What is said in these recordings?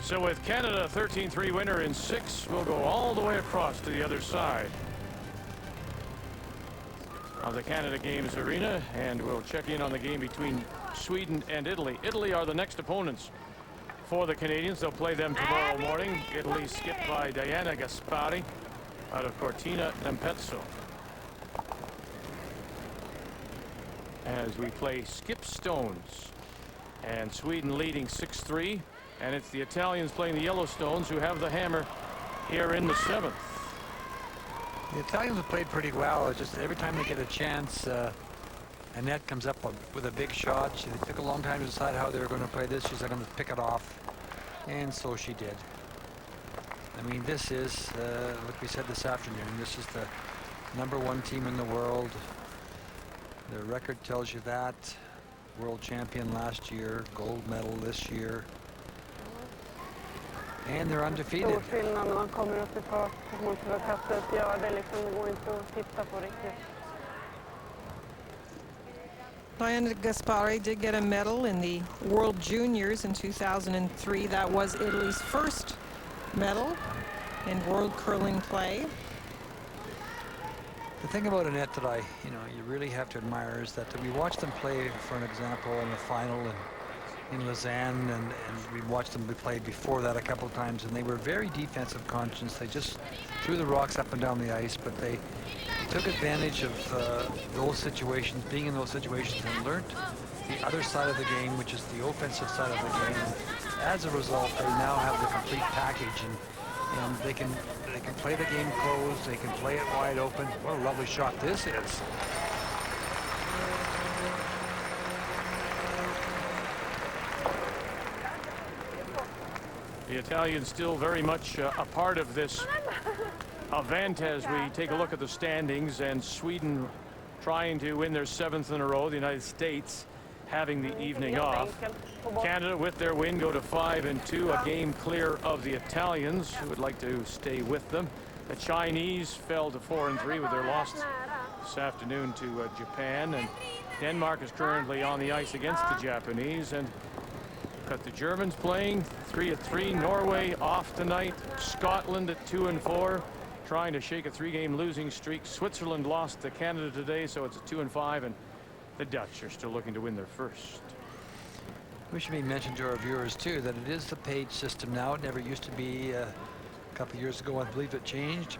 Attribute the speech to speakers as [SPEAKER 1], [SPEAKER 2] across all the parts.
[SPEAKER 1] So with Canada 13-3 winner in 6, we'll go all the way across to the other side of the Canada Games arena, and we'll check in on the game between Sweden and Italy. Italy are the next opponents for the Canadians. They'll play them tomorrow morning. Italy skipped by Diana Gaspari out of Cortina d'Ampezzo. As we play skip stones, and Sweden leading 6-3, and it's the Italians playing the Yellowstones who have the hammer here in the 7th.
[SPEAKER 2] The Italians have played pretty well. It's just every time they get a chance, Annette comes up with a big shot. It took a long time to decide how they were going to play this. She's going to pick it off, and so she did. I mean, this is, like we said this afternoon, this is the #1 team in the world. Their record tells you that. World champion last year, gold medal this year. And they're undefeated.
[SPEAKER 3] Stor skillnad när man kommer upp i fart mot vad kastet gör. Det liksom går inte att titta på riktigt.
[SPEAKER 4] Diana Gaspari did get a medal in the World Juniors in 2003. That was Italy's first medal in world curling play.
[SPEAKER 2] The thing about Annette that you really have to admire is that we watched them play, for an example, in the final in Lausanne, and we watched them be played before that a couple of times, and they were very defensive conscious. They just threw the rocks up and down the ice, but they took advantage of those situations, being in those situations, and learned the other side of the game, which is the offensive side of the game. As a result, they now have the complete package, and they can play the game closed, they can play it wide open. What a lovely shot this is.
[SPEAKER 1] The Italians still very much a part of this event as we take a look at the standings, and Sweden trying to win their 7th in a row. The United States having the evening off. Canada, with their win, go to 5-2, a game clear of the Italians, who would like to stay with them. The Chinese fell to 4-3 with their loss this afternoon to Japan, and Denmark is currently on the ice against the Japanese. And got the Germans playing 3-3. Norway off tonight. Scotland at 2-4, trying to shake a 3-game losing streak. Switzerland lost to Canada today, so it's a 2-5, and the Dutch are still looking to win their first.
[SPEAKER 2] We should be mentioned to our viewers too that it is the page system now. It never used to be. A couple of years ago, I believe it changed.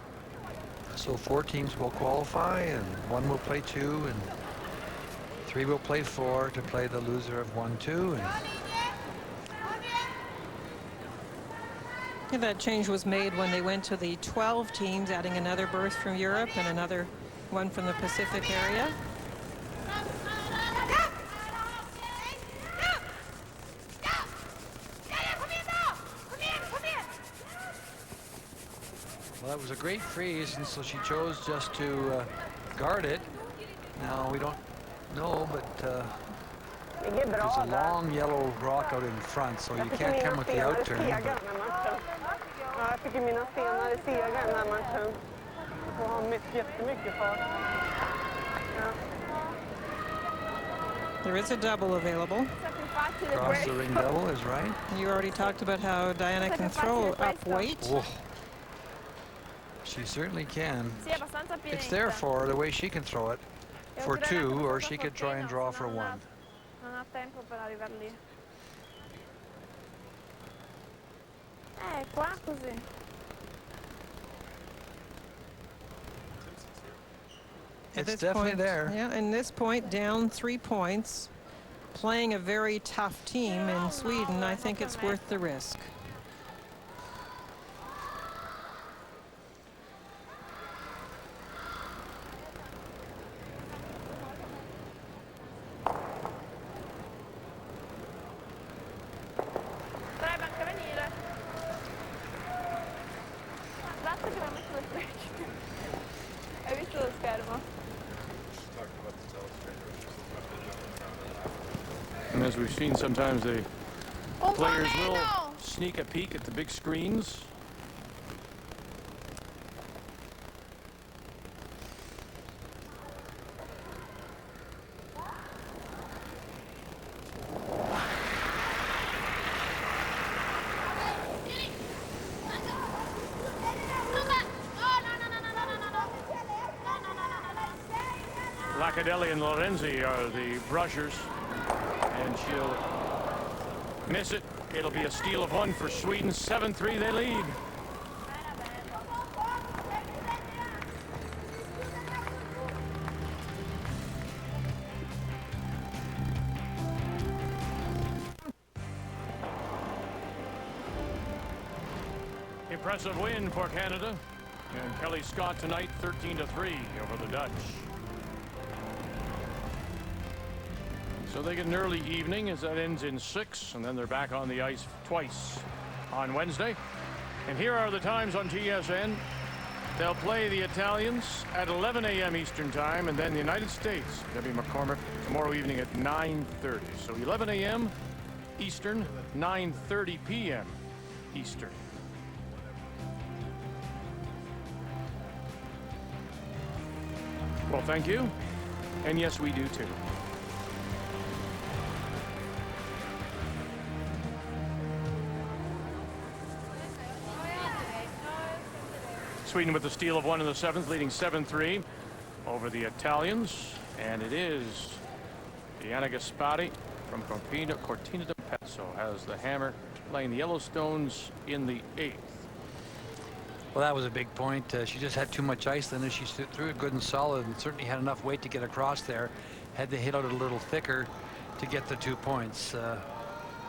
[SPEAKER 2] So 4 teams will qualify, and 1 will play 2, and 3 will play 4 to play the loser of 1-2.
[SPEAKER 4] Yeah, that change was made when they went to the 12 teams, adding another berth from Europe and another one from the Pacific area.
[SPEAKER 2] Well, that was a great freeze, and so she chose just to guard it. Now, we don't know, but there's a long yellow rock out in front, so you can't come with the outturn.
[SPEAKER 3] Ja, jag fick mina senare segrar den här matchen. Och har jättemycket fart. Ja.
[SPEAKER 4] There is a double available.
[SPEAKER 2] Cross the ring double is right.
[SPEAKER 4] You already talked about how Diana can throw up weight.
[SPEAKER 2] Oh. She certainly can. It's there for her, the way she can throw it for 2, or she could try and draw for 1.
[SPEAKER 3] Qua così.
[SPEAKER 2] It's definitely there.
[SPEAKER 4] Yeah, and this point down 3 points, playing a very tough team in Sweden. I think it's worth the risk.
[SPEAKER 1] And as we've seen, sometimes the players will sneak a peek at the big screens. Baccadelli and Lorenzi are the brushers, and she'll miss it. It'll be a steal of one for Sweden. 7-3 they lead. Impressive win for Canada. And Kelly Scott tonight, 13-3 over the Dutch. So they get an early evening as that ends in 6, and then they're back on the ice twice on Wednesday. And here are the times on TSN. They'll play the Italians at 11 a.m. Eastern Time, and then the United States, Debbie McCormick, tomorrow evening at 9:30. So 11 a.m. Eastern, 9:30 p.m. Eastern. Well, thank you. And yes, we do too. Sweden with the steal of one in the 7th, leading 7-3 over the Italians. And it is Diana Gaspari from Cortina d'Ampezzo has the hammer, playing the Yellowstones in the 8th.
[SPEAKER 2] Well, that was a big point. She just had too much ice then. She threw it good and solid and certainly had enough weight to get across there. Had to hit out a little thicker to get the 2 points.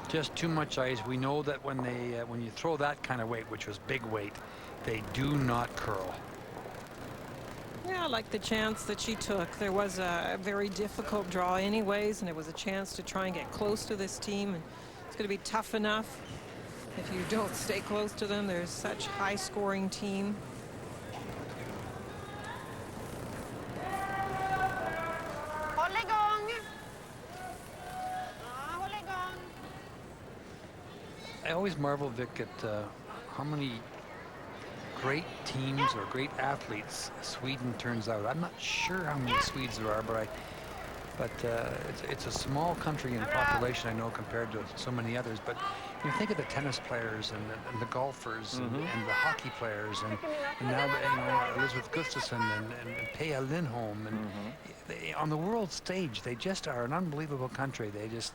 [SPEAKER 2] Just too much ice. We know that when you throw that kind of weight, which was big weight, they do not curl.
[SPEAKER 4] Yeah, I like the chance that she took. There was a very difficult draw anyways, and it was a chance to try and get close to this team. And it's going to be tough enough if you don't stay close to them. There's such high-scoring team.
[SPEAKER 2] I always marvel, Vic, at how many great teams or great athletes Sweden turns out. I'm not sure how many Swedes there are, but it's a small country in population, I know, compared to so many others. But you think of the tennis players and the golfers and the hockey players, and now Elizabeth Gustafsson and Pia Lindholm, and they, on the world stage, they just are an unbelievable country. They just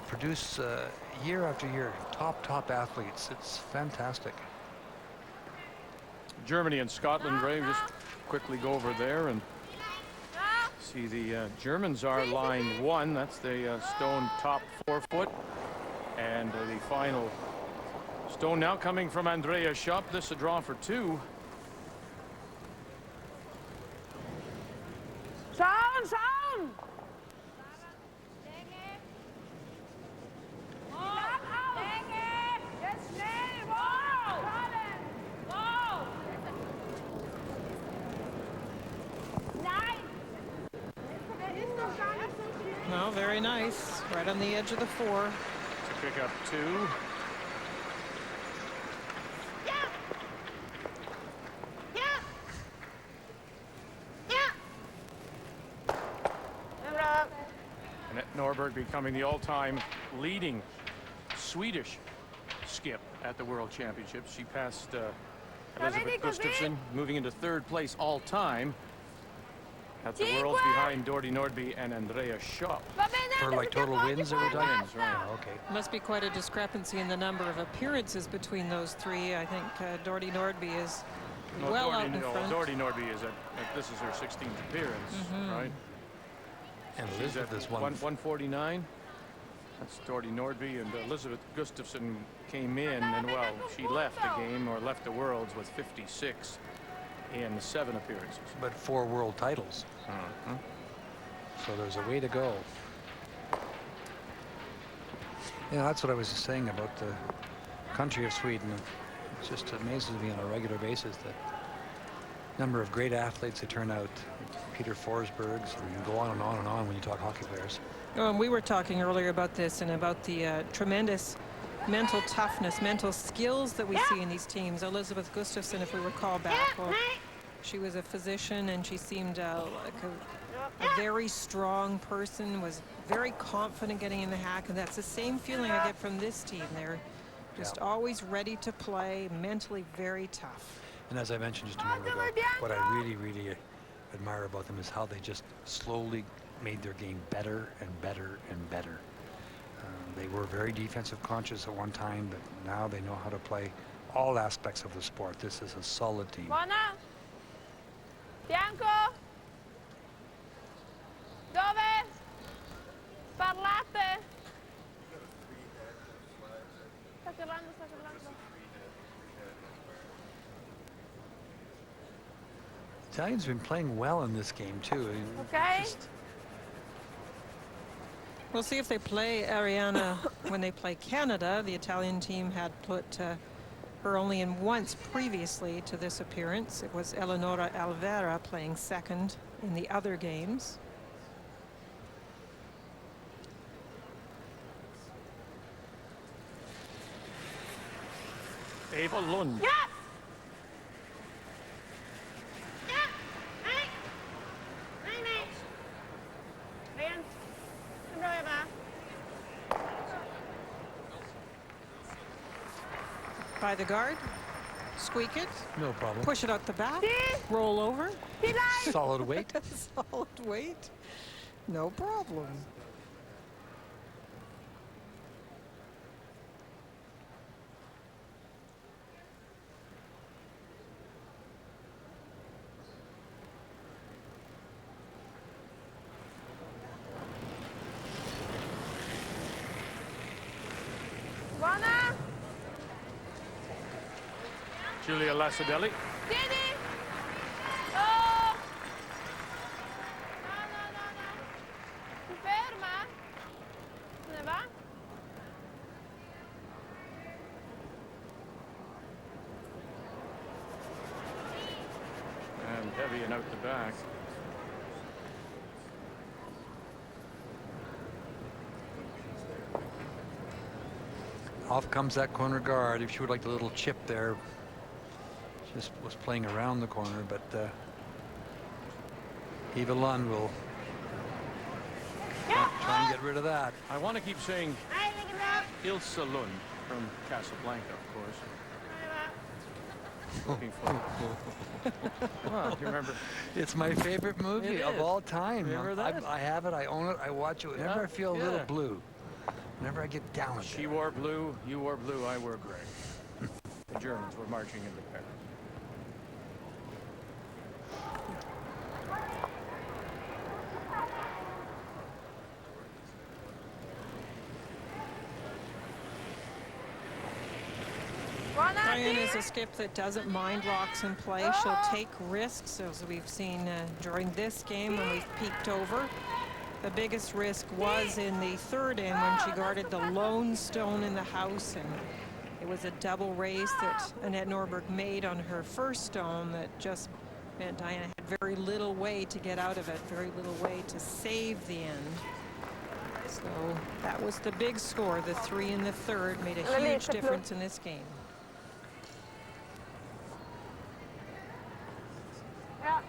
[SPEAKER 2] produce year after year top athletes. It's fantastic.
[SPEAKER 1] Germany and Scotland, Ray, just quickly go over there and see the Germans are line 1. That's the stone top 4 foot. And the final stone now coming from Andrea Schopp. This a draw for 2.
[SPEAKER 3] Schauen!
[SPEAKER 4] No, very nice. Right on the edge of the 4.
[SPEAKER 1] To pick up 2. Annette Norberg becoming the all-time leading Swedish skip at the World Championships. She passed Elizabeth Gustafsson, moving into 3rd place all-time at the Worlds, behind Dorothy Nordby and Andrea Schopp.
[SPEAKER 2] For like total wins, are we talking?
[SPEAKER 1] Wins, right.
[SPEAKER 2] Oh, okay.
[SPEAKER 4] Must be quite a discrepancy in the number of appearances between those 3. I think Dorothy Nordby is well out in front.
[SPEAKER 1] Dorothy Nordby is this is her 16th appearance, right?
[SPEAKER 2] And
[SPEAKER 1] She's
[SPEAKER 2] Elizabeth
[SPEAKER 1] at
[SPEAKER 2] is
[SPEAKER 1] 149. That's Dorothy Nordby, and Elizabeth Gustafsson came in, and well, she left the game or left the Worlds with 56 in 7 appearances.
[SPEAKER 2] But 4 world titles. So there's a way to go. Yeah, that's what I was saying about the country of Sweden. It just amazes me on a regular basis the number of great athletes they turn out. Peter Forsbergs, and you can go on and on and on when you talk hockey players.
[SPEAKER 4] Oh, and we were talking earlier about this and about the tremendous mental toughness, mental skills that we see in these teams. Elizabeth Gustafsson, if we recall back, well, she was a physician and she seemed like a very strong person, was very confident getting in the hack, and that's the same feeling I get from this team. They're just always ready to play, mentally very tough.
[SPEAKER 2] And as I mentioned just a moment ago, what I really admire about them is how they just slowly made their game better and better and better. They were very defensive conscious at one time, but now they know how to play all aspects of the sport. This is a solid team.
[SPEAKER 5] Buona. Bianco. Dove? Parlate. Sta parlando, sta parlando.
[SPEAKER 2] Italians have been playing well in this game too.
[SPEAKER 5] Okay.
[SPEAKER 4] We'll see if they play Ariana when they play Canada. The Italian team had put her only in once previously to this appearance. It was Eleonora Alvera playing second in the other games.
[SPEAKER 1] Eva Lund.
[SPEAKER 5] Ja.
[SPEAKER 4] By the guard, squeak it,
[SPEAKER 2] No problem.
[SPEAKER 4] push it out the back, roll over,
[SPEAKER 2] Solid weight.
[SPEAKER 4] solid weight, no problem.
[SPEAKER 5] Buona.
[SPEAKER 1] Julia Lasadelli.
[SPEAKER 5] Tieni. Oh. No, no, no, no. Si ferma. Se ne va.
[SPEAKER 1] And heavy and out the back.
[SPEAKER 2] Off comes that corner guard. If she would like the little chip there, just was playing around the corner, but Eva Lund will try and get rid of that.
[SPEAKER 1] I want to keep saying Ilse Lund from Casablanca, of course. Looking for. Well, you remember?
[SPEAKER 2] It's my favorite movie
[SPEAKER 1] It
[SPEAKER 2] of
[SPEAKER 1] is.
[SPEAKER 2] all time.
[SPEAKER 1] Remember that?
[SPEAKER 2] I have it. I own it. I watch it whenever I feel a little
[SPEAKER 1] yeah.
[SPEAKER 2] blue. Whenever I get down with
[SPEAKER 1] She
[SPEAKER 2] it.
[SPEAKER 1] wore blue, you wore blue, I wore gray. The Germans were marching into Paris.
[SPEAKER 5] Buona.
[SPEAKER 4] Diana is a skip that doesn't mind rocks in play. She'll take risks, as we've seen during this game when we've peeked over. The biggest risk was in the third end when she guarded the lone stone in the house, and it was a double raise that Annette Norberg made on her first stone that just meant Diana had very little way to get out of it, very little way to save the end. So that was the big score. The 3 in the third made a huge difference in this game.
[SPEAKER 5] Ja.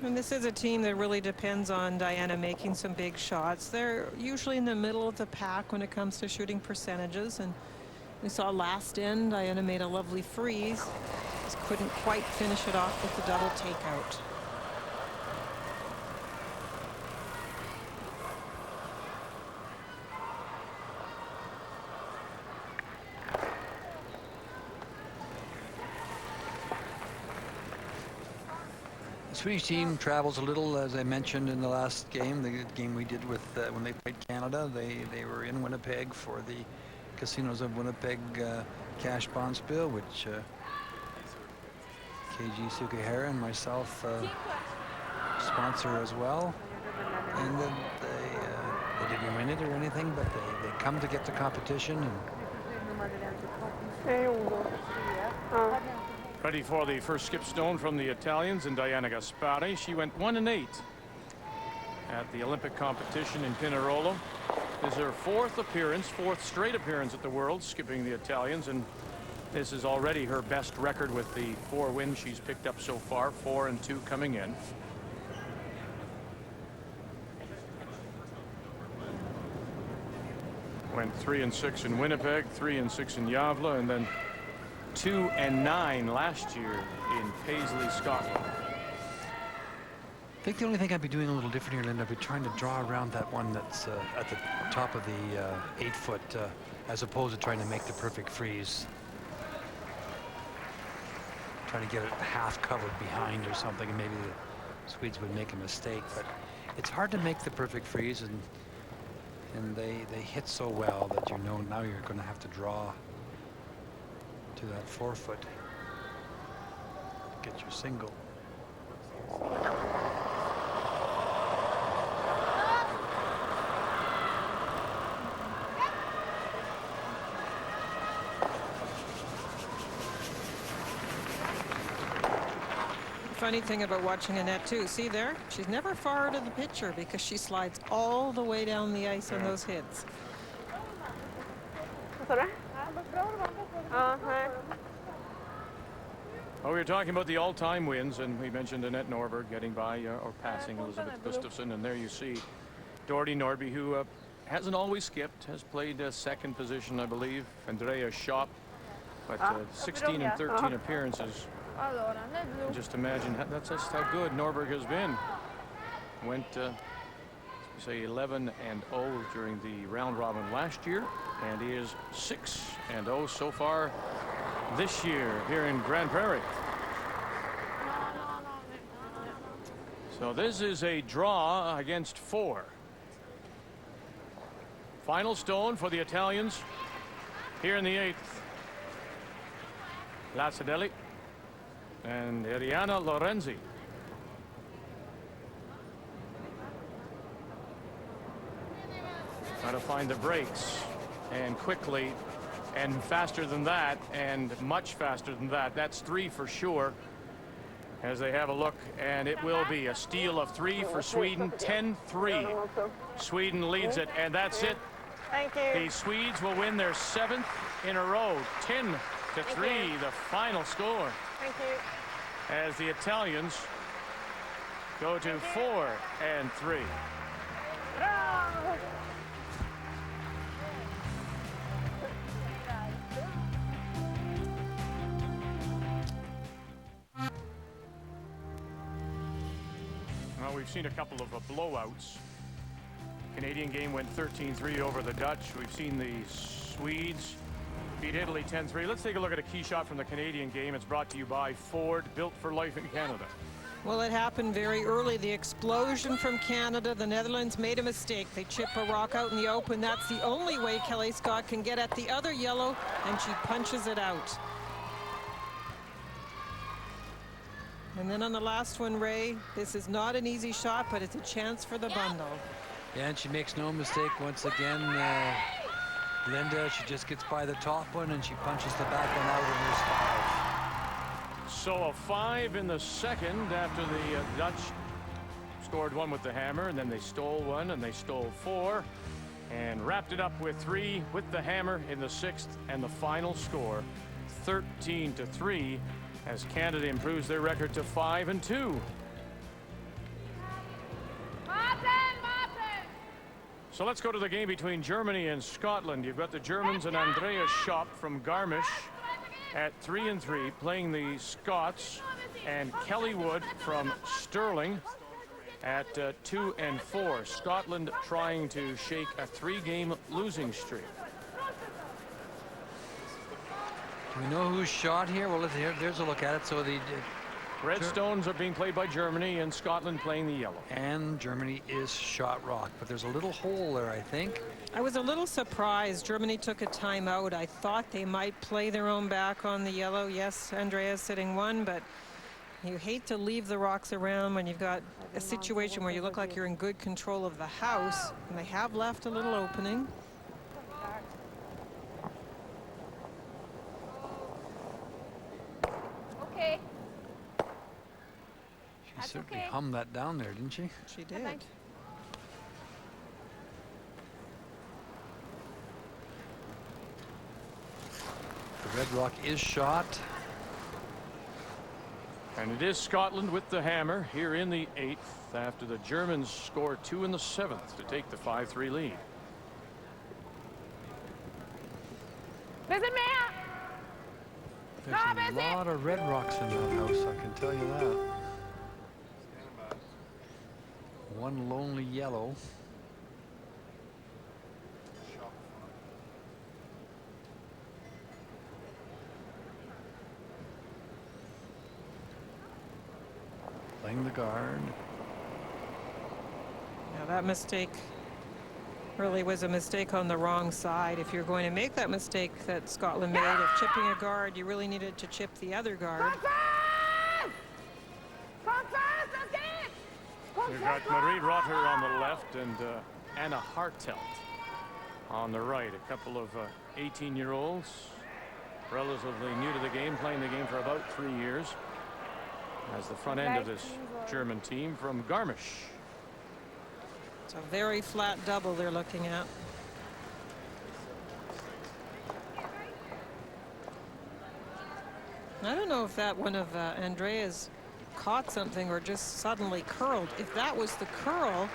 [SPEAKER 4] And this is a team that really depends on Diana making some big shots. They're usually in the middle of the pack when it comes to shooting percentages. And we saw last end, Diana made a lovely freeze. Just couldn't quite finish it off with the double takeout.
[SPEAKER 2] The Swedish team travels a little, as I mentioned in the last game, the game we did with when they played Canada. They were in Winnipeg for the Casinos of Winnipeg cash bond spill, which KG Sukihara and myself sponsor as well. And then they didn't win it or anything, but they come to get the competition. And
[SPEAKER 1] Ready for the first skip stone from the Italians and Diana Gaspari. She went 1-8 at the Olympic competition in Pinerolo. This is her fourth straight appearance at the Worlds, skipping the Italians, and this is already her best record with the 4 wins she's picked up so far, 4 and 2 coming in. went 3 and 6 in Winnipeg, 3 and 6 in Yavla, and then 2 and 9 last year in Paisley, Scotland.
[SPEAKER 2] I think the only thing I'd be doing a little different here, Linda, I'd be trying to draw around that one that's at the top of the 8-foot, as opposed to trying to make the perfect freeze. Trying to get it half covered behind or something, and maybe the Swedes would make a mistake. But it's hard to make the perfect freeze, and they hit so well that you know now you're going to have to draw to that 4-foot. Get your single.
[SPEAKER 4] Funny thing about watching Annette too, see there, she's never far out of the picture because she slides all the way down the ice on those hits.
[SPEAKER 1] Well, we were talking about the all-time wins, and we mentioned Annette Norberg getting by or passing Elizabeth Gustafsson, and there you see Doherty Norby, who hasn't always skipped, has played second position, I believe. Andrea Schopp, but 16 and 13 appearances. And just imagine that's just how good Norberg has been. Went say 11 and 0 during the round robin last year, and he is 6 and 0 so far this year here in Grande Prairie. So this is a draw against 4. Final stone for the Italians here in the 8th. Lacidelli and Ariana Lorenzi. Try to find the breaks, and quickly, and faster than that, and much faster than that. That's 3 for sure, as they have a look, and it will be a steal of 3 for Sweden. 10-3. Sweden leads it, and that's it.
[SPEAKER 3] Thank you.
[SPEAKER 1] The Swedes will win their 7th in a row. 10-3, the final score.
[SPEAKER 3] Thank you.
[SPEAKER 1] As the Italians go to 4 and 3.
[SPEAKER 3] Bravo.
[SPEAKER 1] Well, we've seen a couple of blowouts. Canadian game went 13-3 over the Dutch. We've seen the Swedes beat Italy 10-3. Let's take a look at a key shot from the Canadian game. It's brought to you by Ford, built for life in Canada.
[SPEAKER 4] Well, it happened very early. The explosion from Canada. The Netherlands made a mistake. They chip a rock out in the open. That's the only way Kelly Scott can get at the other yellow, and she punches it out. And then on the last one, Ray, this is not an easy shot, but it's a chance for the bundle.
[SPEAKER 2] Yeah, and she makes no mistake once again. Linda, she just gets by the top one and she punches the back one out, and there's 5.
[SPEAKER 1] So a 5 in the second after the Dutch scored 1 with the hammer, and then they stole 1 and they stole 4 and wrapped it up with 3 with the hammer in the 6th, and the final score 13-3 as Canada improves their record to 5 and 2. So let's go to the game between Germany and Scotland. You've got the Germans and Andrea Schopp from Garmisch at 3 and 3 playing the Scots, and Kelly Wood from Stirling at 2 and 4. Scotland trying to shake a 3-game losing streak.
[SPEAKER 2] Do we know who's shot here? Well, there's a look at it. So the
[SPEAKER 1] Redstones are being played by Germany, and Scotland playing the yellow.
[SPEAKER 2] And Germany is shot rock, but there's a little hole there, I think.
[SPEAKER 4] I was a little surprised. Germany took a timeout. I thought they might play their own back on the yellow. Yes, Andrea's sitting 1, but you hate to leave the rocks around when you've got a situation where you look like you're in good control of the house, and they have left a little opening.
[SPEAKER 5] Okay.
[SPEAKER 2] She certainly hummed that down there, didn't she?
[SPEAKER 4] She did.
[SPEAKER 2] The red rock is shot.
[SPEAKER 1] And it is Scotland with the hammer here in the 8th after the Germans score 2 in the 7th to take the 5-3 lead.
[SPEAKER 2] There's a lot of red rocks in that house, I can tell you that. One lonely yellow. Playing the guard.
[SPEAKER 4] Now that mistake really was a mistake on the wrong side. If you're going to make that mistake that Scotland made of chipping a guard, you really needed to chip the other guard.
[SPEAKER 1] We've got Marie Rotter on the left and Anna Hartelt on the right. A couple of 18-year-olds, relatively new to the game, playing the game for about 3 years, as the front end of this German team from Garmisch.
[SPEAKER 4] It's a very flat double they're looking at. I don't know if that one of Andrea's caught something or just suddenly curled. If that was the curl,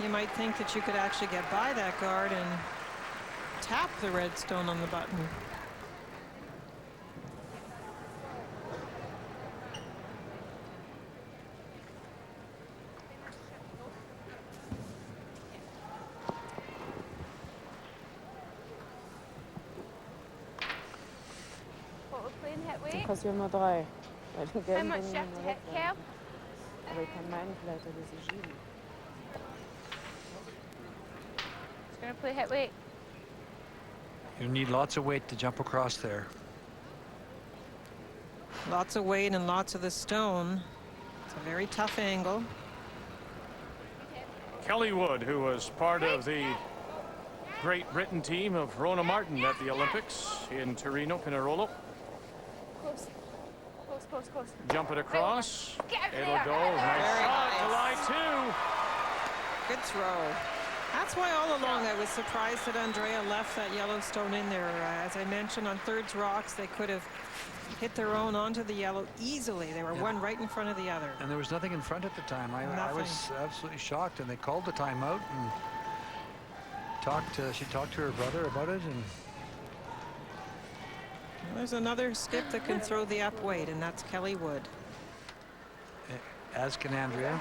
[SPEAKER 4] you might think that you could actually get by that guard and tap the red stone on the button.
[SPEAKER 5] What we're playing hit weight?
[SPEAKER 3] Kostet ja nur 3. Weil den
[SPEAKER 5] How
[SPEAKER 3] gelben
[SPEAKER 5] much
[SPEAKER 3] bringen
[SPEAKER 5] do you have
[SPEAKER 3] nur
[SPEAKER 5] to hit,
[SPEAKER 3] weg.
[SPEAKER 5] Kel?
[SPEAKER 3] Aber ich kann meinen vielleicht ein bisschen schieben.
[SPEAKER 5] Just gonna play hit weight.
[SPEAKER 2] You need lots of weight to jump across there.
[SPEAKER 4] Lots of weight and lots of the stone. It's a very tough angle.
[SPEAKER 1] Kelly Wood, who was part of the Great Britain team of Rona Martin at the Olympics in Torino, Pinerolo.
[SPEAKER 5] Close. Close, close, close.
[SPEAKER 1] Jump it across.
[SPEAKER 5] Get out
[SPEAKER 1] It'll
[SPEAKER 5] there.
[SPEAKER 1] go.
[SPEAKER 5] Get out
[SPEAKER 1] Nice
[SPEAKER 5] there.
[SPEAKER 1] shot to line two.
[SPEAKER 4] Good throw. That's why all along I was surprised that Andrea left that yellow stone in there. As I mentioned, on thirds rocks, they could have hit their own onto the yellow easily. They were one right in front of the other.
[SPEAKER 2] And there was nothing in front at the time. I was absolutely shocked, and they called the timeout and she talked to her brother about it. And
[SPEAKER 4] There's another skip that can throw the up weight, and that's Kelly Wood.
[SPEAKER 2] as can Andrea.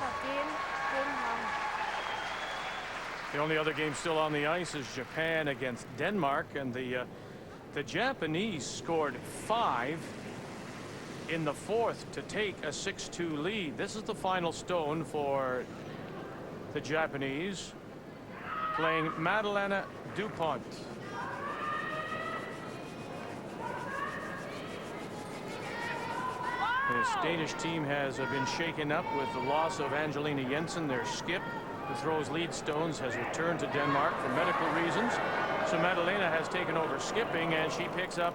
[SPEAKER 1] The only other game still on the ice is Japan against Denmark, and the Japanese scored 5 in the fourth to take a 6-2 lead. This is the final stone for the Japanese, playing Madalena Dupont. This Danish team has been shaken up with the loss of Angelina Jensen, their skip, who throws lead stones, has returned to Denmark for medical reasons. So Madalena has taken over skipping, and she picks up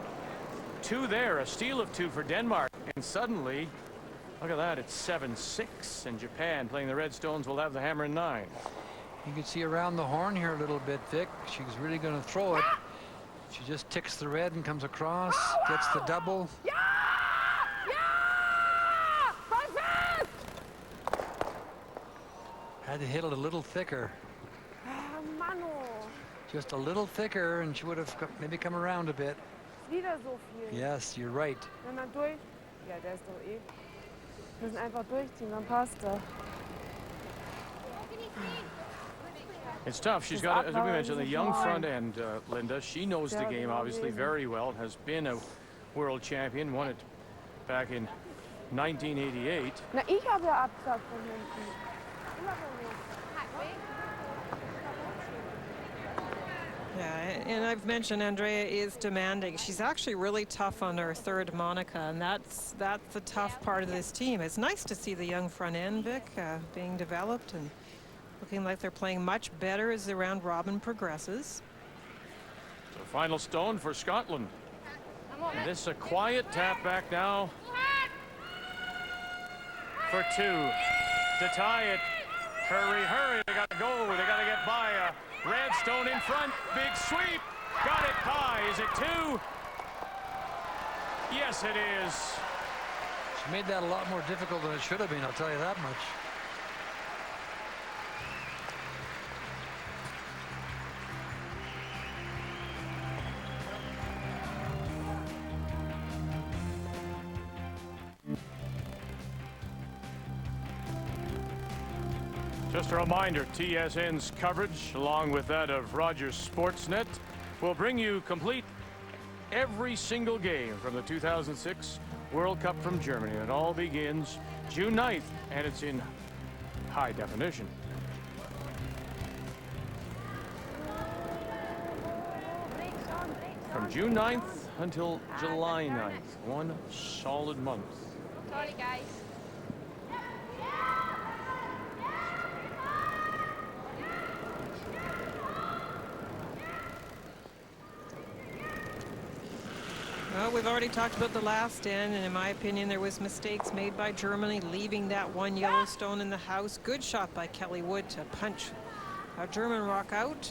[SPEAKER 1] 2 there, a steal of 2 for Denmark. And suddenly, look at that, it's 7-6, and Japan, playing the Red Stones, will have the hammer in 9.
[SPEAKER 2] You can see around the horn here a little bit, Vic. She's really going to throw it. She just ticks the red and comes across, gets the double. Had to hit it a little thicker. Just a little thicker, and she would have maybe come around a bit.
[SPEAKER 3] Wieder so viel.
[SPEAKER 2] Yes, you're right.
[SPEAKER 3] Wenn man durch... Ja, der ist doch eh... Wir müssen einfach durchziehen, dann passt er.
[SPEAKER 1] It's tough. She's got, as we mentioned, the young front end, Linda. She knows the game, obviously, very well. Has been a world champion. Won it back in 1988.
[SPEAKER 3] Na, ich habe ja Absack von hinten.
[SPEAKER 4] Yeah, and I've mentioned Andrea is demanding. She's actually really tough on her third Monica, and that's the tough part of this team. It's nice to see the young front end, Vic, being developed and looking like they're playing much better as the round robin progresses.
[SPEAKER 1] So final stone for Scotland. And this is a quiet tap back now for 2 to tie it. Hurry, hurry, they gotta go. They gotta get by a red stone in front. Big sweep. Got it by. Is it 2? Yes, it is.
[SPEAKER 2] She made that a lot more difficult than it should have been, I'll tell you that much.
[SPEAKER 1] Just a reminder, TSN's coverage, along with that of Rogers Sportsnet, will bring you complete every single game from the 2006 World Cup from Germany. It all begins June 9th, and it's in high definition. From June 9th until July 9th, one solid month.
[SPEAKER 5] Sorry, guys.
[SPEAKER 4] Well, we've already talked about the last end, and in my opinion, there was mistakes made by Germany, leaving that one yellow stone in the house. Good shot by Kelly Wood to punch a German rock out.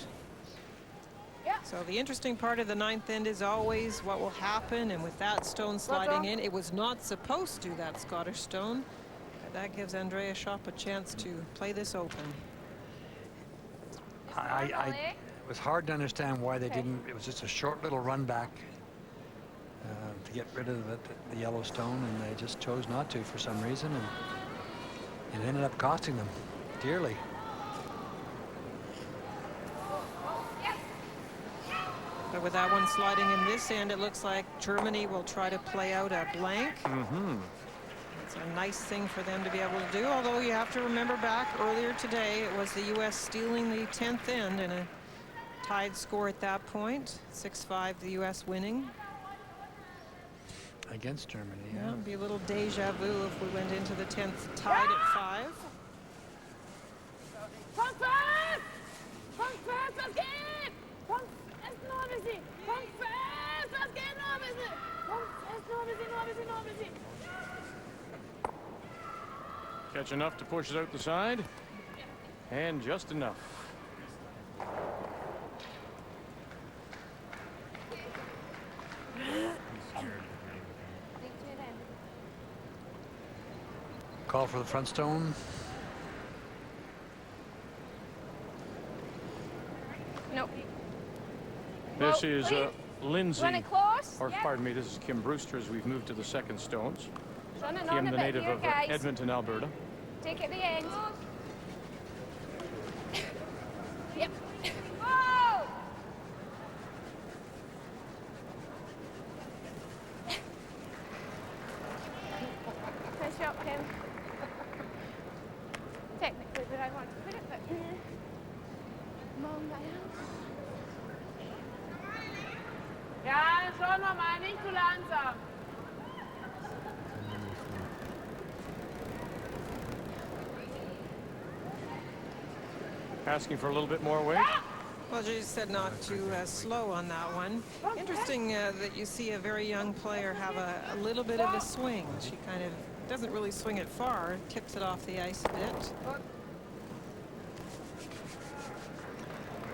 [SPEAKER 4] So the interesting part of the ninth end is always what will happen, and with that stone sliding in, it was not supposed to do that Scottish stone. But that gives Andrea Schopp a chance to play this open.
[SPEAKER 2] It was hard to understand why they didn't. It was just a short little run back to get rid of the yellow stone, and they just chose not to for some reason, and it ended up costing them dearly.
[SPEAKER 4] But with that one sliding in this end, it looks like Germany will try to play out a blank. It's a nice thing for them to be able to do, although you have to remember back earlier today, it was the U.S. stealing the 10th end and a tied score at that point. 6-5, the U.S. winning.
[SPEAKER 2] Against Germany, yeah.
[SPEAKER 4] It'd be a little deja vu if we went into the 10th tied at 5.
[SPEAKER 1] Catch enough to push it out the side, and just enough.
[SPEAKER 2] Call for the front stone.
[SPEAKER 5] No.
[SPEAKER 1] This is Lindsay,
[SPEAKER 5] Run it close.
[SPEAKER 1] or pardon me, this is Kim Brewster as we've moved to the second stones.
[SPEAKER 5] Run it
[SPEAKER 1] Kim,
[SPEAKER 5] on a
[SPEAKER 1] the
[SPEAKER 5] bit
[SPEAKER 1] native
[SPEAKER 5] here,
[SPEAKER 1] of
[SPEAKER 5] guys.
[SPEAKER 1] Edmonton, Alberta.
[SPEAKER 5] Take it at the end. Yep. Whoa! Nice shot, Kim. Technically, but I want to put it, but Mom, ja, schon nochmal, nicht zu langsam.
[SPEAKER 1] Asking for a little bit more weight.
[SPEAKER 4] Well, she said not too slow on that one. Interesting that you see a very young player have a little bit of a swing. She kind of doesn't really swing it far, tips it off the ice a bit.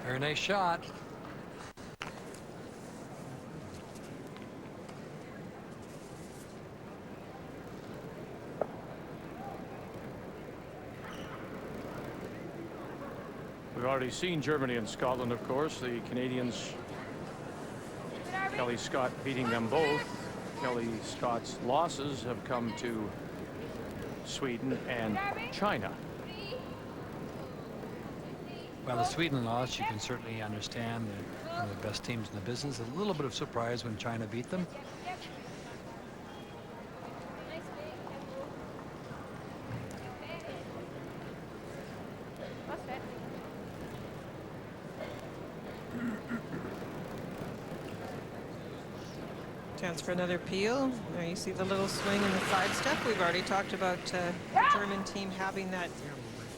[SPEAKER 2] Very nice shot.
[SPEAKER 1] We've already seen Germany and Scotland, of course. The Canadians, Kelly Scott beating them both. Kelly Scott's losses have come to Sweden and China.
[SPEAKER 2] Well, the Sweden loss, you can certainly understand. They're one of the best teams in the business. A little bit of surprise when China beat them.
[SPEAKER 4] Chance for another peel. There you see the little swing in the sidestep. We've already talked about the German team having that,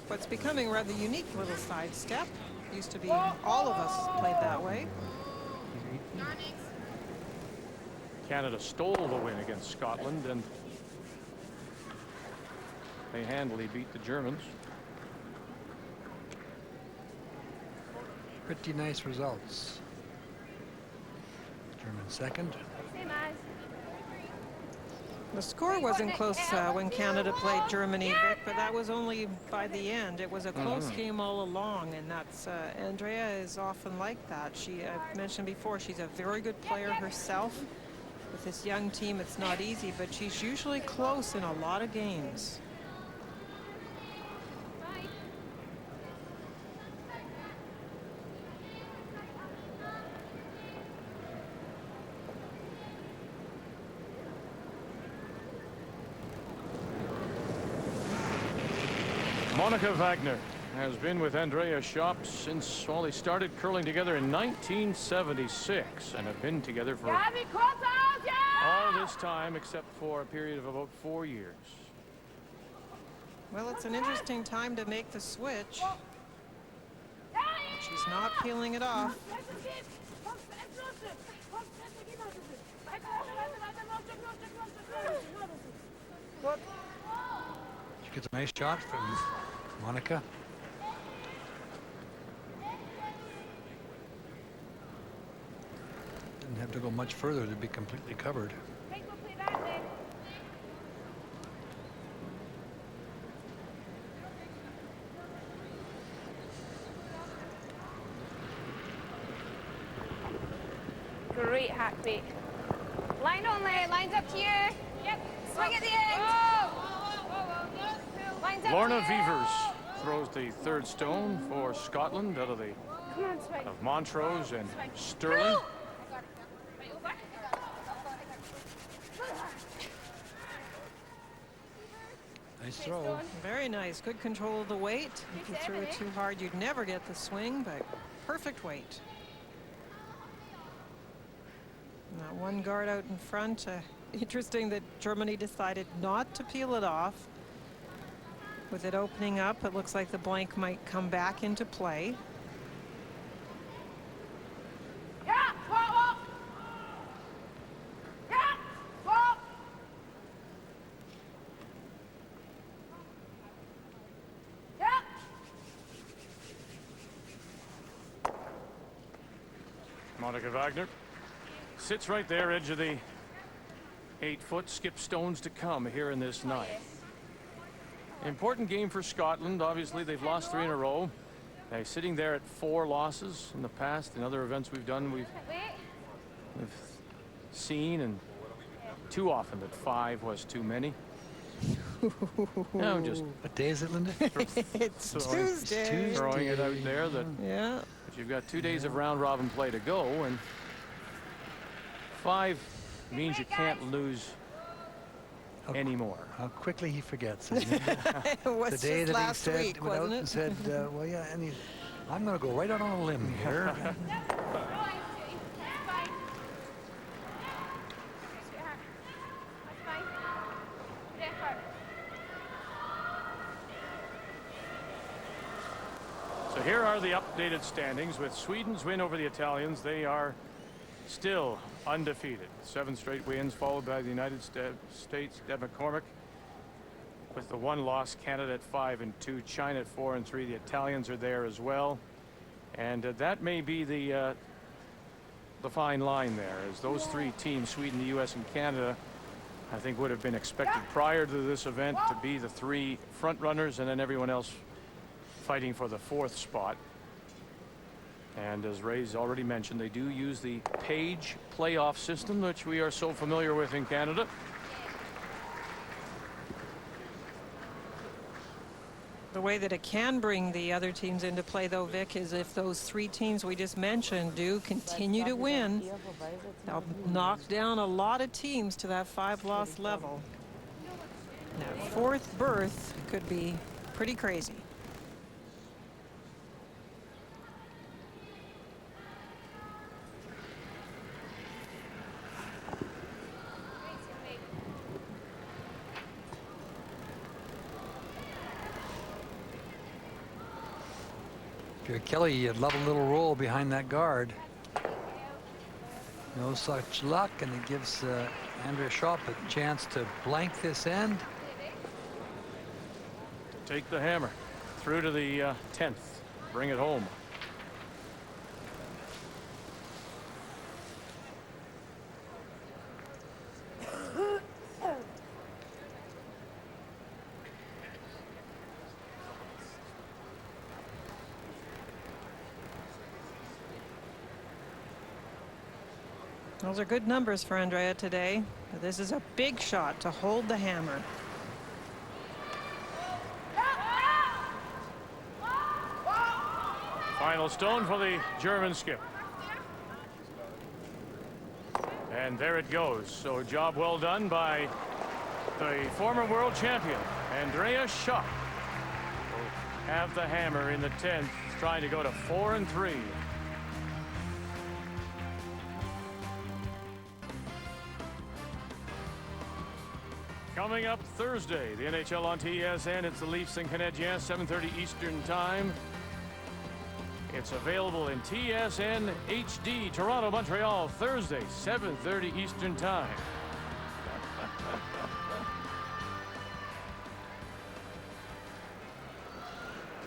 [SPEAKER 4] what's becoming rather unique little sidestep. Used to be all of us played that way.
[SPEAKER 1] Canada stole the win against Scotland, and they handily beat the Germans.
[SPEAKER 2] Pretty nice results. German second.
[SPEAKER 4] The score wasn't close when Canada played Germany, Vic, but that was only by the end. It was a close game all along, and that's Andrea is often like that. I've mentioned before, she's a very good player herself. With this young team, it's not easy, but she's usually close in a lot of games.
[SPEAKER 1] Monica Wagner has been with Andrea Schopp since, well, they started curling together in 1976 and have been together for all this time except for a period of about 4 years.
[SPEAKER 4] Well, it's an interesting time to make the switch. She's not peeling it off.
[SPEAKER 2] She gets a nice shot from Monica. Didn't have to go much further to be completely covered.
[SPEAKER 5] Great hack bait. Line only, lines up to you. Yep. Swing at the end. Lines up
[SPEAKER 1] Lorna
[SPEAKER 5] to you.
[SPEAKER 1] Vevers throws the third stone for Scotland out of the
[SPEAKER 5] Come on, swing.
[SPEAKER 1] of Montrose and
[SPEAKER 5] Swing.
[SPEAKER 1] Sterling.
[SPEAKER 5] Right over.
[SPEAKER 2] Nice throw.
[SPEAKER 4] Very nice. Good control of the weight. If you threw it too hard, you'd never get the swing, but perfect weight. Now one guard out in front. Interesting that Germany decided not to peel it off. With it opening up, it looks like the blank might come back into play.
[SPEAKER 5] Yeah, swap. Yeah, swap. Yeah.
[SPEAKER 1] Monica Wagner sits right there, edge of the 8-foot. Skip stones to come here in this night. Important game for Scotland. Obviously, they've lost 3 in a row. They're sitting there at 4 losses in the past. In other events we've done, we've seen, and too often that 5 was too many. No, just
[SPEAKER 2] What day is it, Linda?
[SPEAKER 4] It's
[SPEAKER 1] throwing-
[SPEAKER 4] Tuesday.
[SPEAKER 1] throwing it out there that
[SPEAKER 4] Yeah.
[SPEAKER 1] but you've got 2 days of round robin play to go, and 5 means you can't lose anymore.
[SPEAKER 2] How quickly he forgets. Isn't it?
[SPEAKER 4] It was
[SPEAKER 2] The day
[SPEAKER 4] just
[SPEAKER 2] that he
[SPEAKER 4] last
[SPEAKER 2] said,
[SPEAKER 4] week,
[SPEAKER 2] went out
[SPEAKER 4] wasn't
[SPEAKER 2] and
[SPEAKER 4] it?
[SPEAKER 2] said, well, yeah, and I'm going to go right out on a limb here.
[SPEAKER 1] So here are the updated standings. With Sweden's win over the Italians, they are still undefeated. 7 straight wins, followed by the United States, Deb McCormick. With the 1 loss, Canada at 5-2, China at 4-3. The Italians are there as well, and that may be the fine line there, as those 3 teams, Sweden, the U.S., and Canada, I think would have been expected prior to this event to be the 3 front runners, and then everyone else fighting for the 4th spot. And as Ray's already mentioned, they do use the page playoff system, which we are so familiar with in Canada.
[SPEAKER 4] The way that it can bring the other teams into play, though, Vic, is if those 3 teams we just mentioned do continue to win, they'll knock down a lot of teams to that 5-loss level. That 4th berth could be pretty crazy.
[SPEAKER 2] If you're Kelly, you'd love a little roll behind that guard. No such luck, and it gives Andrea Schopp a chance to blank this end.
[SPEAKER 1] Take the hammer through to the 10th. Bring it home.
[SPEAKER 4] Those are good numbers for Andrea today. This is a big shot to hold the hammer.
[SPEAKER 1] Final stone for the German skip. And there it goes. So job well done by the former world champion, Andrea Schopp. have the hammer in the 10th, trying to go to 4-3. Coming up Thursday, the NHL on TSN. It's the Leafs and Canadiens, 7:30 Eastern Time. It's available in TSN HD, Toronto, Montreal, Thursday, 7:30 Eastern Time.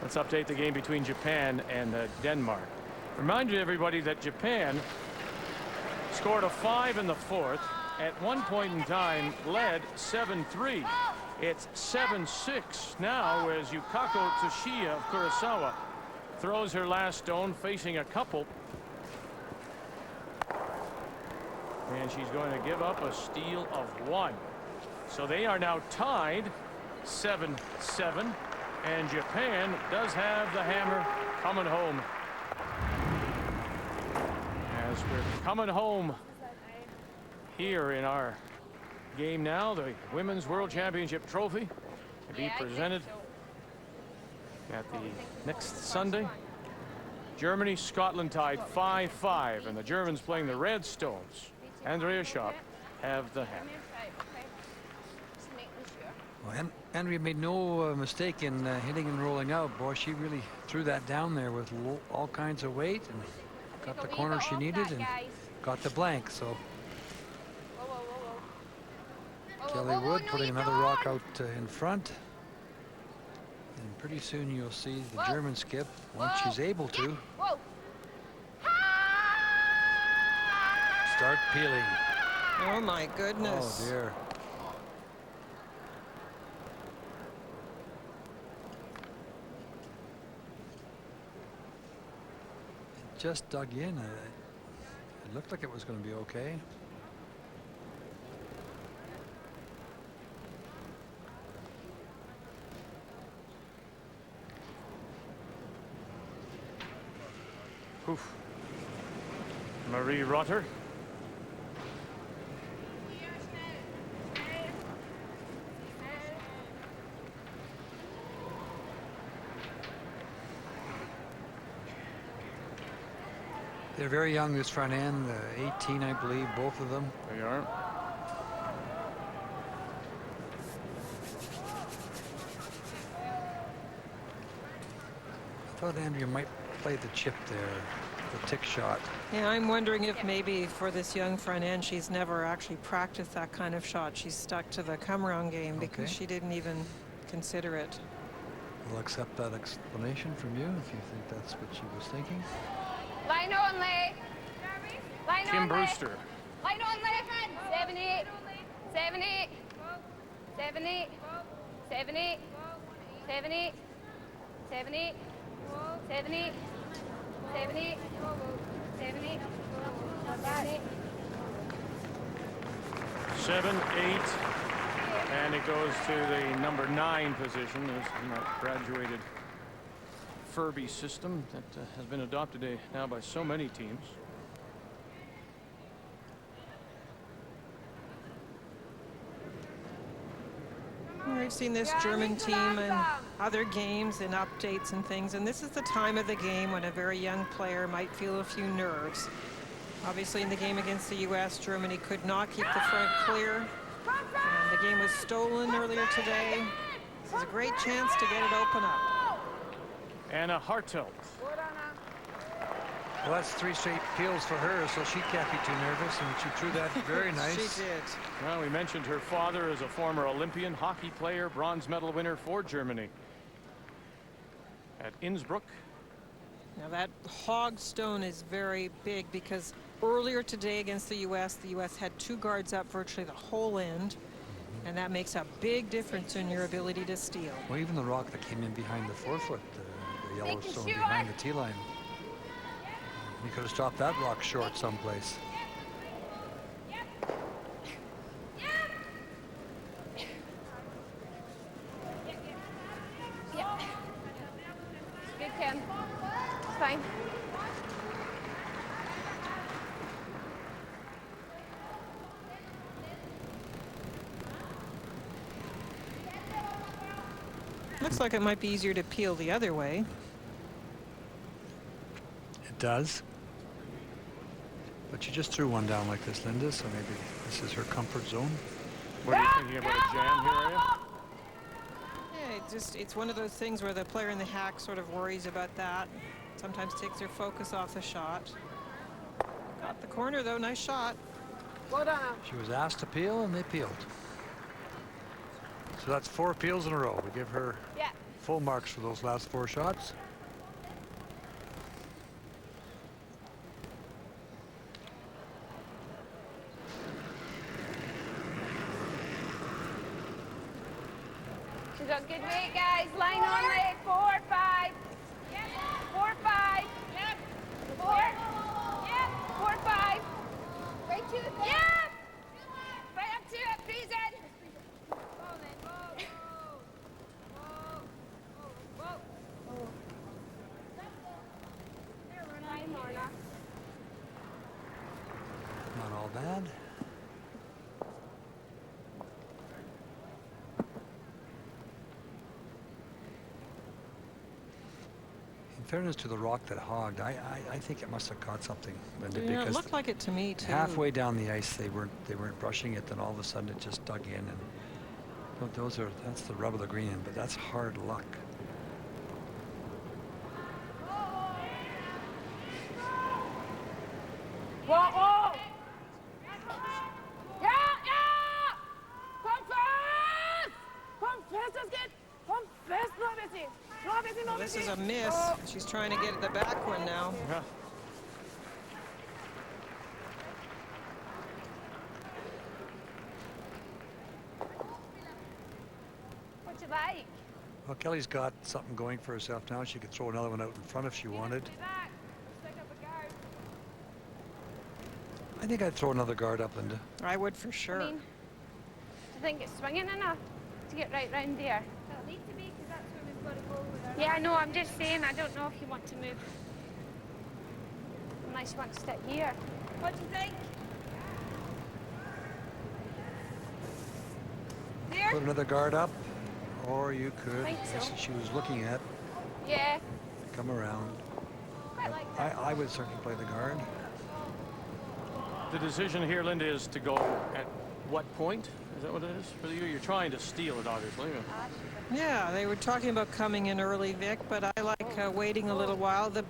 [SPEAKER 1] Let's update the game between Japan and Denmark. Remind everybody that Japan scored a 5 in the 4th. At one point in time, led 7-3. It's 7-6 now as Yukako Tsuchiya of Kurosawa throws her last stone, facing a couple. And she's going to give up a steal of 1. So they are now tied 7-7. And Japan does have the hammer coming home. As we're coming home here in our game now, the Women's World Championship trophy to be presented at the next Sunday. Germany, Scotland tied 5-5, and the Germans playing the Redstones. Andrea Schopp have the hammer.
[SPEAKER 2] Well, Andrea made no mistake in hitting and rolling out. Boy, she really threw that down there with all kinds of weight and got the corner she needed and got the blank. So Kelly Wood putting another rock out in front. And pretty soon you'll see the German skip, once she's able to, start peeling.
[SPEAKER 4] Oh my goodness.
[SPEAKER 2] Oh dear. It just dug in. It looked like it was going to be okay.
[SPEAKER 1] Oof. Marie Rotter.
[SPEAKER 2] They're very young, this front end, 18, I believe, both of them.
[SPEAKER 1] They are.
[SPEAKER 2] I thought Andrea might play the chip there, the tick shot.
[SPEAKER 4] Yeah, I'm wondering if maybe for this young front end, she's never actually practiced that kind of shot. She's stuck to the come-around game because she didn't even consider it.
[SPEAKER 2] We'll accept that explanation from you if you think that's what she was thinking.
[SPEAKER 5] Line only. Line
[SPEAKER 1] Kim
[SPEAKER 5] only.
[SPEAKER 1] Brewster.
[SPEAKER 5] Line only. 7-8. 7-8. 7-8. 7-8. 7-8. 7-8. 7-8. 7-8. 7-8.
[SPEAKER 1] 7-8. And it goes to the number 9 position. There's that graduated Furby system that has been adopted now by so many teams.
[SPEAKER 4] We've seen this German team in other games and updates and things, and this is the time of the game when a very young player might feel a few nerves. Obviously in the game against the US, Germany could not keep the front clear, and the game was stolen earlier today. This is a great chance to get it open up.
[SPEAKER 1] Anna Hartelt.
[SPEAKER 2] Well, that's 3 straight peels for her, so she can't be too nervous, and she threw that very nice.
[SPEAKER 4] She did.
[SPEAKER 1] Well, we mentioned her father as a former Olympian hockey player, bronze medal winner for Germany at Innsbruck.
[SPEAKER 4] Now that hog stone is very big because earlier today against the US had 2 guards up virtually the whole end, and that makes a big difference in your ability to steal.
[SPEAKER 2] Well, even the rock that came in behind the 4-foot, the yellow stone behind the tee line. You could have stopped that rock short someplace.
[SPEAKER 5] Good, Kim. It's fine.
[SPEAKER 4] Looks like it might be easier to peel the other way.
[SPEAKER 2] It does. But she just threw one down like this, Linda, so maybe this is her comfort zone.
[SPEAKER 1] What are you thinking about a jam here, are you?
[SPEAKER 4] Yeah, it's one of those things where the player in the hack sort of worries about that. Sometimes takes their focus off the shot. Got the corner though, nice shot.
[SPEAKER 3] Well done.
[SPEAKER 2] She was asked to peel, and they peeled. So that's 4 peels in a row. We give her
[SPEAKER 5] Yeah.
[SPEAKER 2] full marks for those last 4 shots.
[SPEAKER 5] She's got good weight, guys. Line only. 4, 5. Yep. 4, 5. Yep. 4. Yep. 4, 5. Right to the yep. Right up to it. Freeze in. Line, Lorna.
[SPEAKER 2] Not all bad. In fairness to the rock that hogged, I think it must have caught something, Linda,
[SPEAKER 4] Yeah, it
[SPEAKER 2] because
[SPEAKER 4] looked like it to me too.
[SPEAKER 2] halfway down the ice they weren't brushing it, then all of a sudden it just dug in, and that's the rub of the green, but that's hard luck.
[SPEAKER 5] Whoa, whoa. Ja, ja. Kom fast. Kom fast, das geht. Kom fast, noch ein bisschen. Noch ein bisschen, noch ein
[SPEAKER 4] This is
[SPEAKER 5] bisschen.
[SPEAKER 4] a miss. She's trying to get the back one now.
[SPEAKER 1] Yeah.
[SPEAKER 5] What you like?
[SPEAKER 2] Well, Kelly's got something going for herself now. She could throw another one out in front if she wanted.
[SPEAKER 5] Do that. Stick up a guard.
[SPEAKER 2] I think I'd throw another guard up, Linda.
[SPEAKER 4] I would for
[SPEAKER 5] I
[SPEAKER 4] sure.
[SPEAKER 5] mean, do you think it's swinging enough to get right round there? It'll need to be, because that's where we've got to go with our... Yeah, I know. I'm just saying, I don't know if you want to move. Unless you want to stick here. What do you think? There?
[SPEAKER 2] Put another guard up, or you could,
[SPEAKER 5] Think so.
[SPEAKER 2] that's what she was looking at,
[SPEAKER 5] Yeah.
[SPEAKER 2] come around.
[SPEAKER 5] Quite like that.
[SPEAKER 2] I would certainly play the guard.
[SPEAKER 1] The decision here, Linda, is to go at what point? Is that what it is for you? You're trying to steal it, obviously.
[SPEAKER 4] Yeah, they were talking about coming in early, Vic, but I like waiting a little while. The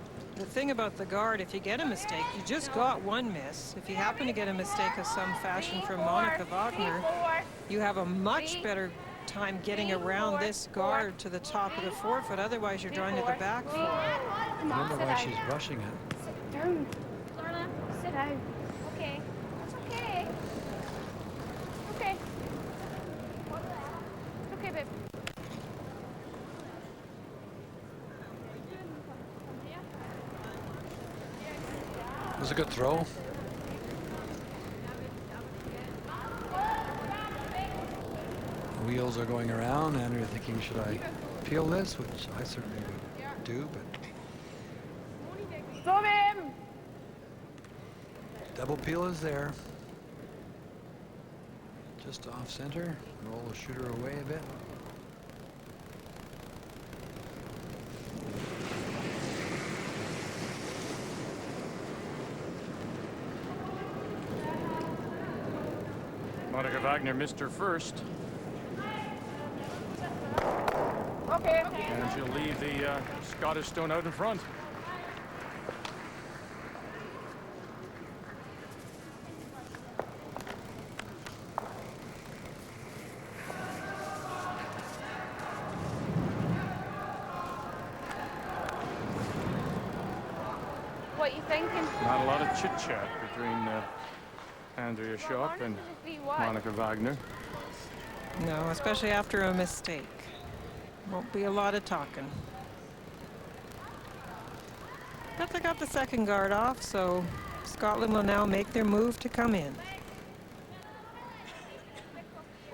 [SPEAKER 4] thing about the guard, if you get a mistake, you just got one miss. If you happen to get a mistake of some fashion from Monica Wagner, you have a much better time getting around this guard to the top of the forefoot. Otherwise, you're drawing to the back foot.
[SPEAKER 2] I wonder why she's rushing it.
[SPEAKER 5] Sit down. Lorna, sit down. Okay. It's okay. Okay. Okay, babe.
[SPEAKER 2] It was a good throw. The wheels are going around, and you're thinking, should I peel this? Which I certainly would do, but
[SPEAKER 5] Stop him!
[SPEAKER 2] double peel is there. Just off center. Roll the shooter away a bit.
[SPEAKER 1] Monica Wagner missed her first,
[SPEAKER 5] Okay, okay.
[SPEAKER 1] and she'll leave the Scottish stone out in front.
[SPEAKER 5] What you thinking?
[SPEAKER 1] Not a lot of chit-chat between Andrea Schock and Monica Wagner.
[SPEAKER 4] No, especially after a mistake. Won't be a lot of talking. But they got the second guard off, so Scotland will now make their move to come in.
[SPEAKER 6] A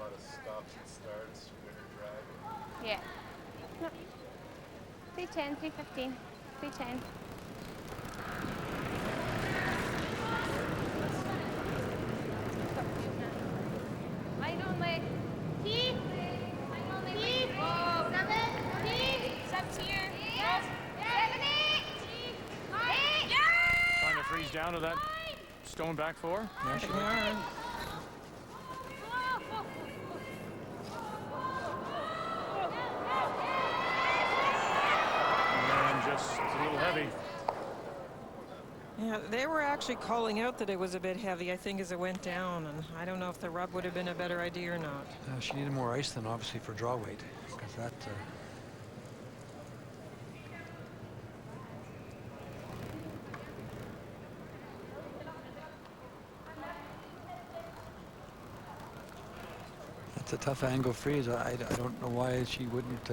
[SPEAKER 6] lot of stops and starts, winter drive.
[SPEAKER 5] Yeah. No. 310, 315, 310. Line only. Keep. Line only. Keep. 7.
[SPEAKER 1] down to that stone back four?
[SPEAKER 2] Yeah, she
[SPEAKER 4] They
[SPEAKER 2] did.
[SPEAKER 4] are.
[SPEAKER 1] And just a little heavy.
[SPEAKER 4] Yeah, they were actually calling out that it was a bit heavy, I think, as it went down, and I don't know if the rub would have been a better idea or not.
[SPEAKER 2] She needed more ice than obviously for draw weight, because that. That's a tough angle freeze. I don't know why she wouldn't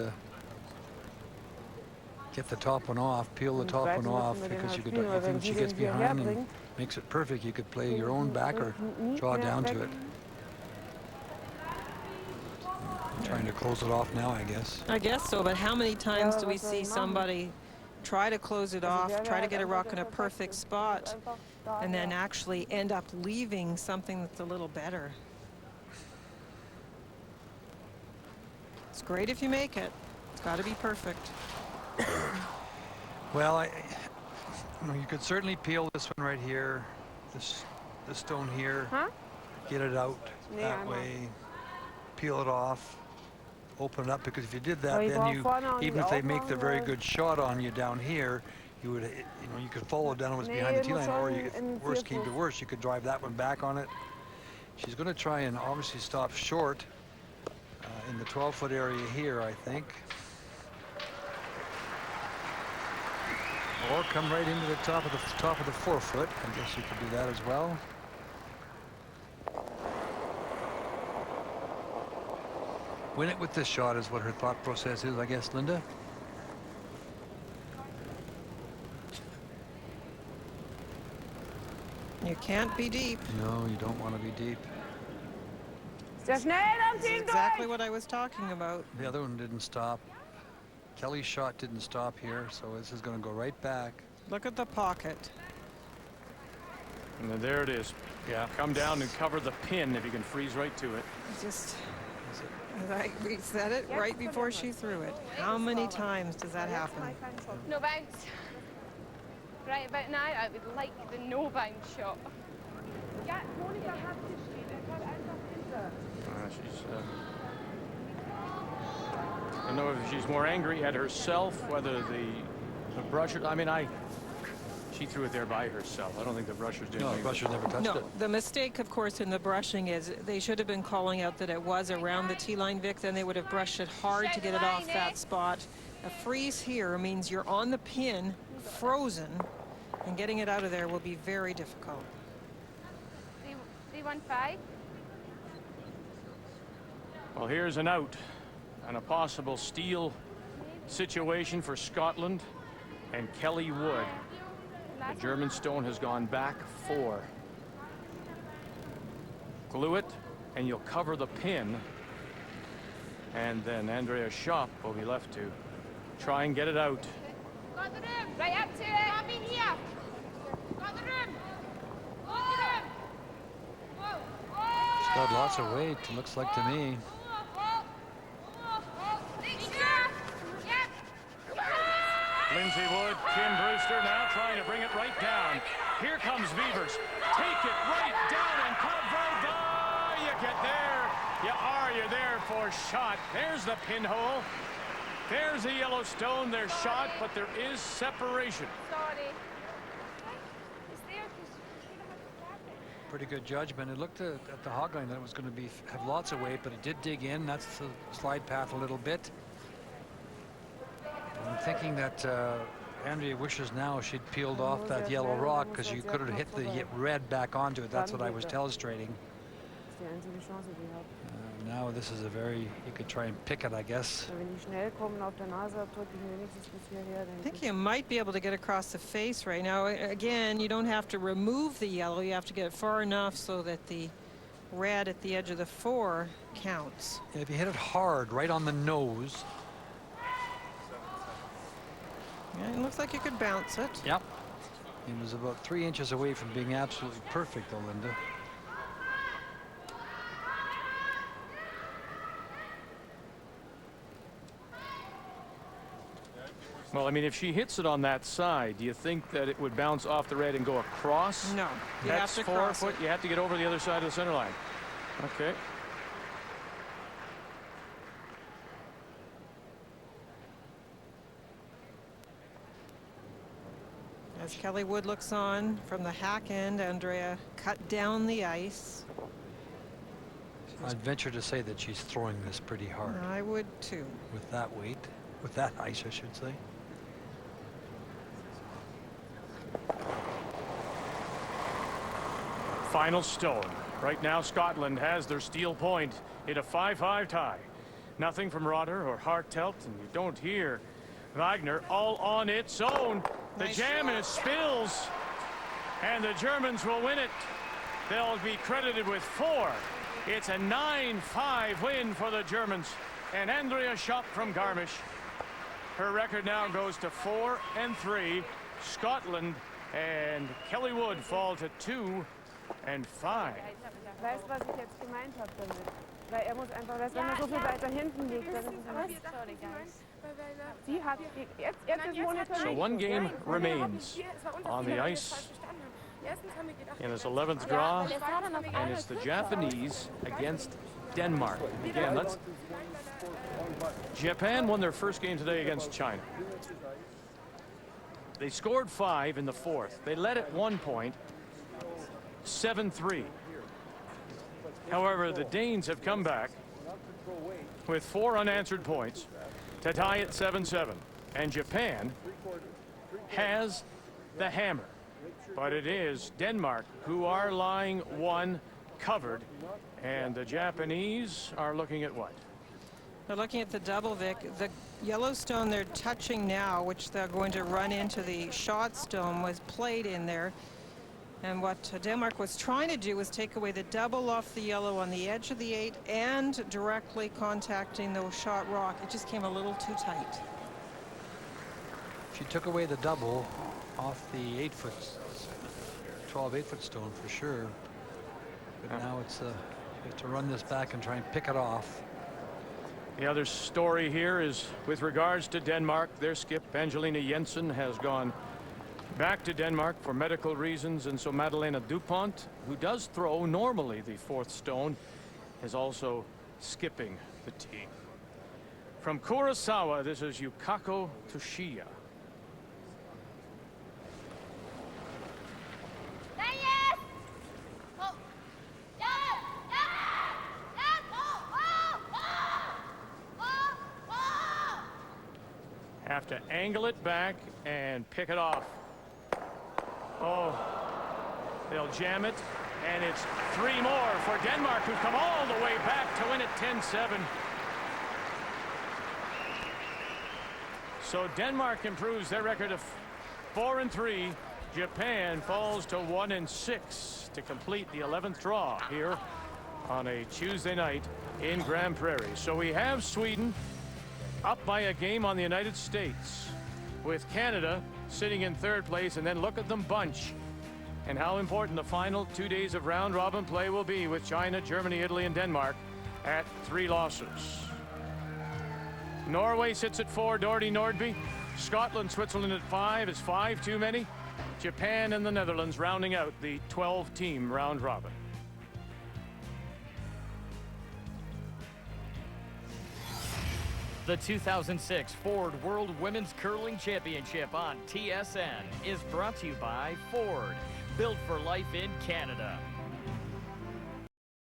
[SPEAKER 2] get the top one off, peel the top one off, because you could, I think she gets behind and makes it perfect. You could play your own back or draw down to it. Trying to close it off now, I guess.
[SPEAKER 4] I guess so, but how many times do we see somebody try to close it off, try to get a rock in a perfect spot, and then actually end up leaving something that's a little better? It's great if you make it. It's got to be perfect.
[SPEAKER 2] Well, you could certainly peel this one right here, this stone here, get it out that way, peel it off, open it up, because if you did that, then you, even if they make the very good shot on you down here, you would, you could follow down what's behind the tee line, or if worst came to worst, you could drive that one back on it. She's going to try and obviously stop short in the 12-foot area here, I think. Or come right into the top of the 4 foot. I guess you could do that as well. Win it with this shot is what her thought process is, I guess, Linda.
[SPEAKER 4] You can't be deep.
[SPEAKER 2] No, you don't want to be deep.
[SPEAKER 4] That's exactly what I was talking about.
[SPEAKER 2] The other one didn't stop. Kelly's shot didn't stop here, so this is going to go right back.
[SPEAKER 4] Look at the pocket.
[SPEAKER 1] And then there it is.
[SPEAKER 2] Yeah.
[SPEAKER 1] Come down and cover the pin if you can freeze right to it.
[SPEAKER 4] Just, I reset it right before she threw it. How many times does that happen?
[SPEAKER 5] No bounce. Right about now, I would like the no bounce shot.
[SPEAKER 1] I don't know if she's more angry at herself, whether the brusher. I mean, she threw it there by herself. I don't think the brushers did.
[SPEAKER 2] No, the brushers never touched
[SPEAKER 4] No,
[SPEAKER 2] it.
[SPEAKER 4] the mistake, of course, in the brushing is they should have been calling out that it was around the tee line, Vic. Then they would have brushed it hard to get it off that spot. A freeze here means you're on the pin, frozen, and getting it out of there will be very difficult.
[SPEAKER 5] 315.
[SPEAKER 1] Well, here's an out and a possible steal situation for Scotland and Kelly Wood. The German stone has gone back 4. Glue it, and you'll cover the pin. And then Andrea Schopp will be left to try and get it out.
[SPEAKER 5] Got the room. Right up to it. Come in here. Got the room. Got the room. Whoa. Whoa.
[SPEAKER 2] She's got lots of weight, it looks like to me.
[SPEAKER 1] Lindsay Wood, Kim Brewster now trying to bring it right down. Here comes Beavers. Take it right down and cover the... You get there. You're there for shot. There's the pinhole. There's the yellow stone. There's shot, but there is separation.
[SPEAKER 5] Sorry. It's there because you don't have to grab it.
[SPEAKER 2] Pretty good judgment. It looked at the hog line that it was going to have lots of weight, but it did dig in. That's the slide path a little bit. I'm thinking that Andrea wishes now she'd peeled off that yellow rock, because you could have hit the red back onto it. That's what I was illustrating. Now this is you could try and pick it, I guess.
[SPEAKER 4] I think you might be able to get across the face right now. Again, you don't have to remove the yellow. You have to get far enough so that the red at the edge of the 4 counts.
[SPEAKER 2] And if you hit it hard, right on the nose.
[SPEAKER 4] Yeah, it looks like you could bounce it.
[SPEAKER 2] Yep. It was about 3 inches away from being absolutely perfect, though, Linda.
[SPEAKER 1] Well, I mean, if she hits it on that side, do you think that it would bounce off the red and go across?
[SPEAKER 4] No, you
[SPEAKER 1] That's
[SPEAKER 4] have to
[SPEAKER 1] 4
[SPEAKER 4] cross
[SPEAKER 1] foot.
[SPEAKER 4] it.
[SPEAKER 1] You have to get over the other side of the center line. Okay.
[SPEAKER 4] As Kelly Wood looks on from the hack end, Andrea cut down the ice.
[SPEAKER 2] I'd venture to say that she's throwing this pretty hard
[SPEAKER 4] I would too.
[SPEAKER 2] with that weight, with that ice, I should say.
[SPEAKER 1] Final stone. Right now, Scotland has their steel point in a 5-5 tie. Nothing from Rotter or Hartelt, and you don't hear Wagner all on its own. The
[SPEAKER 4] Nice
[SPEAKER 1] jam and it spills, and the Germans will win it. They'll be credited with 4. It's a 9-5 win for the Germans. And Andrea Schopp from Garmisch. Her record now goes to 4-3. Scotland and Kelly Wood fall to 2-5.
[SPEAKER 3] Weißt du, was ich jetzt gemeint habe damit? Weil muss einfach, weißt, wenn er so viel weiter hinten liegt, dann ist es
[SPEAKER 5] Sorry, guys.
[SPEAKER 3] sie hat jetzt ist Monitor.
[SPEAKER 1] So one game remains on the ice in his 11th draw, and it's the Japanese against Denmark. Again, Japan won their first game today against China. They scored 5 in the 4th. They led at 1 point, 7-3. However, the Danes have come back with 4 unanswered points to tie at 7-7. And Japan has the hammer. But it is Denmark who are lying 1 covered. And the Japanese are looking at what?
[SPEAKER 4] They're looking at the double, Vic. The Yellowstone they're touching now, which they're going to run into the shot stone, was played in there. And what Denmark was trying to do was take away the double off the yellow on the edge of the 8 and directly contacting the shot rock. It just came a little too tight.
[SPEAKER 2] She took away the double off the 8-foot, 12 8-foot stone for sure. But now it's you have to run this back and try and pick it off.
[SPEAKER 1] The other story here is with regards to Denmark. Their skip, Angelina Jensen, has gone back to Denmark for medical reasons, and so Madeleine Dupont, who does throw normally the 4th stone, is also skipping the team. From Kurosawa, this is Yukako Toshiya. Have to angle it back and pick it off. Oh, they'll jam it, and it's 3 more for Denmark, who've come all the way back to win it 10-7. So Denmark improves their record of 4-3. Japan falls to 1-6 to complete the 11th draw here on a Tuesday night in Grande Prairie. So we have Sweden up by a game on the United States, with Canada sitting in 3rd place, and then look at them bunch and how important the final 2 days of round robin play will be, with China, Germany, Italy, and Denmark at 3 losses. Norway sits at 4, Doherty, Nordby. Scotland, Switzerland at 5. Is 5 too many? Japan and the Netherlands rounding out the 12-team round robin.
[SPEAKER 7] The 2006 Ford World Women's Curling Championship on TSN is brought to you by Ford, built for life in Canada.